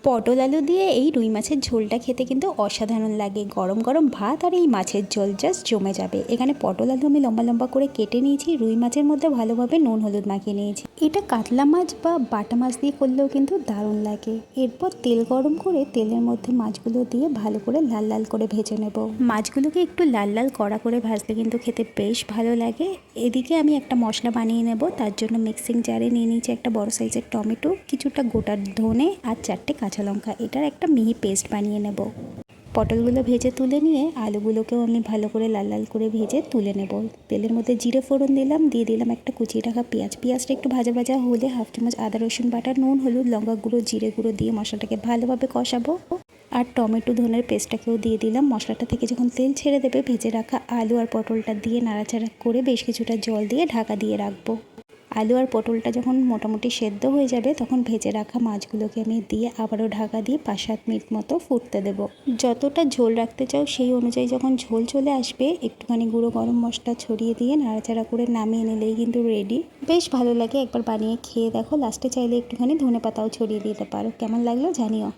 পটল আলু দিয়ে এই রুই মাছের ঝোলটা খেতে কিন্তু অসাধারণ লাগে। গরম গরম ভাত আর এই মাছের ঝোল জাস্ট জমে যাবে। এখানে পটল আলু আমি লম্বা লম্বা করে কেটে নিয়েছি, রুই মাছের মধ্যে ভালোভাবে নুন হলুদ মাখিয়ে নিয়েছি। এটা কাতলা মাছ বা বাটা মাছ দিয়ে করলেও কিন্তু দারুণ লাগে। এরপর তেল গরম করে তেলের মধ্যে মাছগুলো দিয়ে ভালো করে লাল লাল করে ভেজে নেব। মাছগুলোকে একটু লাল লাল কড়া করে ভাজলে কিন্তু খেতে বেশ ভালো লাগে। এদিকে আমি একটা মশলা বানিয়ে নেব। তার জন্য মিক্সিং জারে নিয়ে নিয়েছি একটা বড় সাইজের টমেটো, কিছুটা গোটা ধনে আর 4টে কাঁচা লঙ্কা। এটার একটা মিহি পেস্ট বানিয়ে নেব। পটলগুলো ভেজে তুলে নিয়ে আলুগুলোকেও আমি ভালো করে লাল লাল করে ভেজে তুলে নেব। তেলের মধ্যে জিরে ফোড়ন দিলাম, দিয়ে দিলাম একটা কুচিয়ে রাখা পেঁয়াজ। পেঁয়াজটা একটু ভাজা ভাজা হলে 1/2 চামচ আদা রসুন বাটা, নুন হলুদ লঙ্কা গুঁড়ো জিরে গুঁড়ো দিয়ে মশলাটাকে ভালোভাবে কষাবো। আর টমেটো ধনের পেস্টটাকেও দিয়ে দিলাম। মশলাটা থেকে যখন তেল ছেড়ে দেবে, ভেজে রাখা আলু আর পটলটা দিয়ে নাড়াচাড়া করে বেশ কিছুটা জল দিয়ে ঢাকা দিয়ে রাখবো। আলু আর পটলটা যখন মোটামুটি সেদ্ধ হয়ে যাবে, তখন ভেজে রাখা মাছগুলোকে আমি দিয়ে আবারও ঢাকা দিয়ে 5-7 মিনিট মতো ফুটতে দেবো। যতটা ঝোল রাখতে চাও সেই অনুযায়ী যখন ঝোল চলে আসবে, একটুখানি গুঁড়ো গরম মশলা ছড়িয়ে দিয়ে নাড়াচাড়া করে নামিয়ে নিলেই কিন্তু রেডি। বেশ ভালো লাগে, একবার বানিয়ে খেয়ে দেখো। লাস্টে চাইলে একটুখানি ধনেপাতাও ছড়িয়ে দিতে পারো। কেমন লাগলো জানিও।